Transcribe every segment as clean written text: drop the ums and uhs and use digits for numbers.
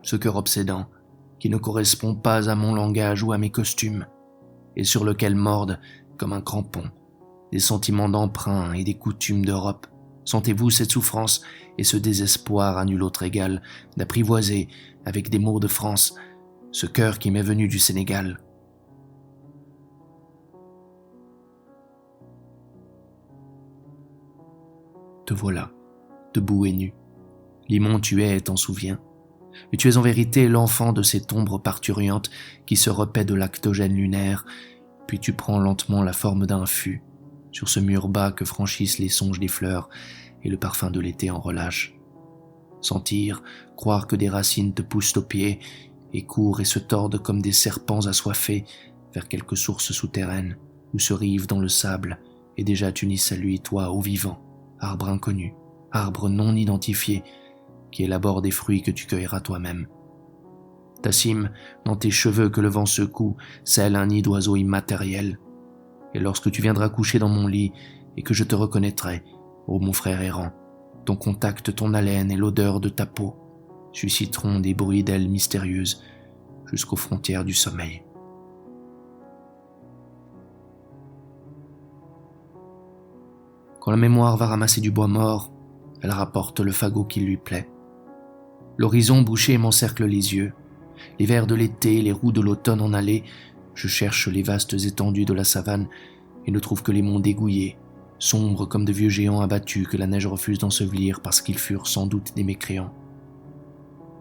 ce cœur obsédant, qui ne correspond pas à mon langage ou à mes costumes, et sur lequel mordent, comme un crampon, des sentiments d'emprunt et des coutumes d'Europe. Sentez-vous cette souffrance et ce désespoir à nul autre égal d'apprivoiser, avec des mots de France, ce cœur qui m'est venu du Sénégal. Te voilà, debout et nu. Limon tu es, t'en souviens. Et tu es en vérité l'enfant de cette ombre parturiante qui se repaît de lactogène lunaire, puis tu prends lentement la forme d'un fût, sur ce mur bas que franchissent les songes des fleurs et le parfum de l'été en relâche. Sentir, croire que des racines te poussent aux pieds et courent et se tordent comme des serpents assoiffés vers quelque source souterraine où se rive dans le sable, et déjà tu n'y salues toi au vivant, arbre inconnu, arbre non identifié, qui élabore des fruits que tu cueilleras toi-même. Ta cime, dans tes cheveux que le vent secoue, scelle un nid d'oiseaux immatériel. Et lorsque tu viendras coucher dans mon lit et que je te reconnaîtrai, ô mon frère errant, ton contact, ton haleine et l'odeur de ta peau susciteront des bruits d'ailes mystérieuses jusqu'aux frontières du sommeil. Quand la mémoire va ramasser du bois mort, elle rapporte le fagot qui lui plaît. L'horizon bouché m'encercle les yeux. Les vers de l'été, les roues de l'automne en allée, je cherche les vastes étendues de la savane et ne trouve que les monts dégouillés, sombres comme de vieux géants abattus que la neige refuse d'ensevelir parce qu'ils furent sans doute des mécréants.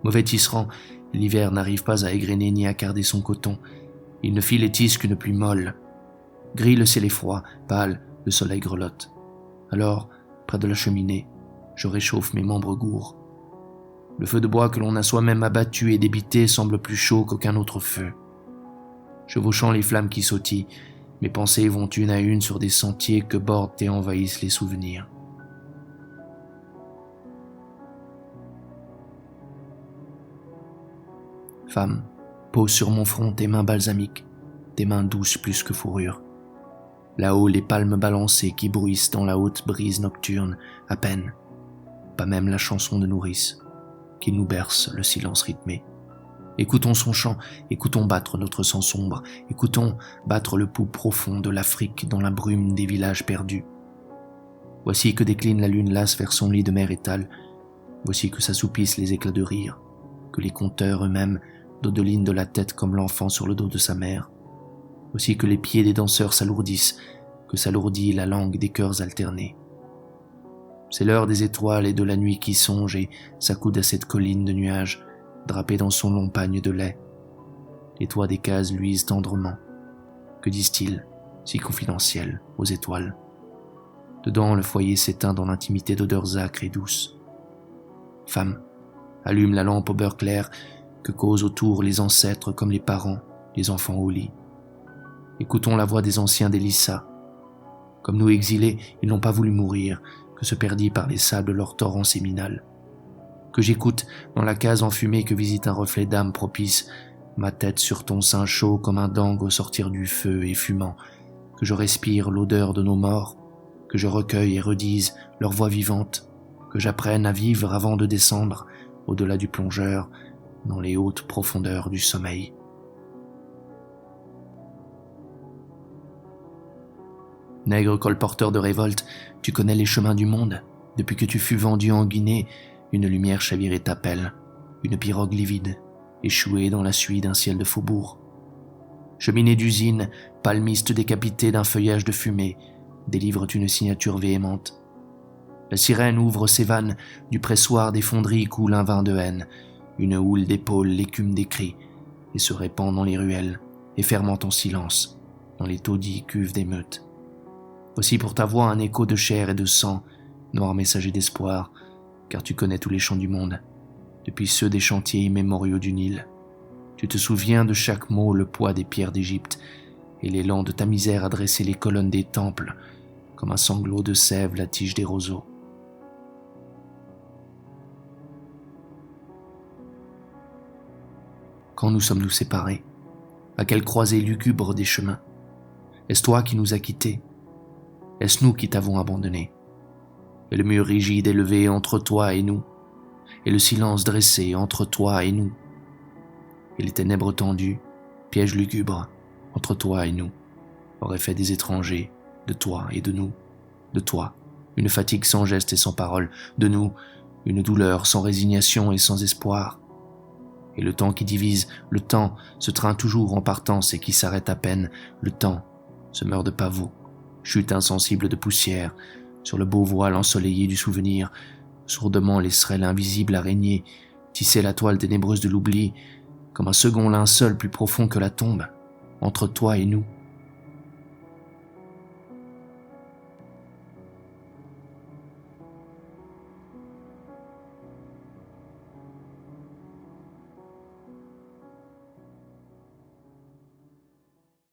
Mauvais tisserand, l'hiver n'arrive pas à égrener ni à carder son coton. Il ne fit les tisses qu'une pluie molle. Gris le ciel est froid, pâle, le soleil grelotte. Alors, près de la cheminée, je réchauffe mes membres gourds. Le feu de bois que l'on a soi-même abattu et débité semble plus chaud qu'aucun autre feu. Chevauchant les flammes qui sautillent, mes pensées vont une à une sur des sentiers que bordent et envahissent les souvenirs. Femme, pose sur mon front tes mains balsamiques, tes mains douces plus que fourrure. Là-haut, les palmes balancées qui bruissent dans la haute brise nocturne, à peine, pas même la chanson de nourrice, qui nous berce le silence rythmé. Écoutons son chant, écoutons battre notre sang sombre, écoutons battre le pouls profond de l'Afrique dans la brume des villages perdus. Voici que décline la lune lasse vers son lit de mer étale, voici que s'assoupissent les éclats de rire, que les conteurs eux-mêmes dodelinent de la tête comme l'enfant sur le dos de sa mère. Voici que les pieds des danseurs s'alourdissent, que s'alourdit la langue des chœurs alternés. C'est l'heure des étoiles et de la nuit qui songe et s'accoude à cette colline de nuages, drapée dans son long pagne de lait. Les toits des cases luisent tendrement. Que disent-ils, si confidentiels, aux étoiles? Dedans, le foyer s'éteint dans l'intimité d'odeurs âcres et douces. Femme, allume la lampe au beurre clair que causent autour les ancêtres comme les parents, les enfants au lit. Écoutons la voix des anciens d'Elissa. Comme nous exilés, ils n'ont pas voulu mourir, que se perdit par les sables leur torrent séminal. Que j'écoute, dans la case enfumée que visite un reflet d'âme propice, ma tête sur ton sein chaud comme un dengue au sortir du feu et fumant, que je respire l'odeur de nos morts, que je recueille et redise leur voix vivante, que j'apprenne à vivre avant de descendre, au-delà du plongeur, dans les hautes profondeurs du sommeil. Nègre colporteur de révolte, tu connais les chemins du monde. Depuis que tu fus vendu en Guinée, une lumière chavirée t'appelle, une pirogue livide, échouée dans la suie d'un ciel de faubourg. Cheminée d'usine, palmiste décapité d'un feuillage de fumée, délivre une signature véhémente. La sirène ouvre ses vannes, du pressoir des fonderies coule un vin de haine, une houle d'épaule l'écume des cris, et se répand dans les ruelles, et fermente en silence, dans les taudis cuves d'émeutes. Voici pour ta voix un écho de chair et de sang, noir messager d'espoir, car tu connais tous les chants du monde, depuis ceux des chantiers immémoriaux du Nil. Tu te souviens de chaque mot le poids des pierres d'Égypte, et l'élan de ta misère a dressé les colonnes des temples, comme un sanglot de sève la tige des roseaux. Quand nous sommes-nous séparés? À quelle croisée lugubre des chemins? Est-ce toi qui nous as quittés? Est-ce nous qui t'avons abandonné? Et le mur rigide élevé entre toi et nous, et le silence dressé entre toi et nous, et les ténèbres tendues, pièges lugubres, entre toi et nous, auraient fait des étrangers, de toi et de nous, de toi, une fatigue sans geste et sans parole, de nous, une douleur sans résignation et sans espoir. Et le temps qui divise, le temps, ce train toujours en partance et qui s'arrête à peine, le temps, ce meurt de pavots, chute insensible de poussière, sur le beau voile ensoleillé du souvenir, sourdement laisserait l'invisible araignée tisser la toile ténébreuse de l'oubli, comme un second linceul plus profond que la tombe, entre toi et nous.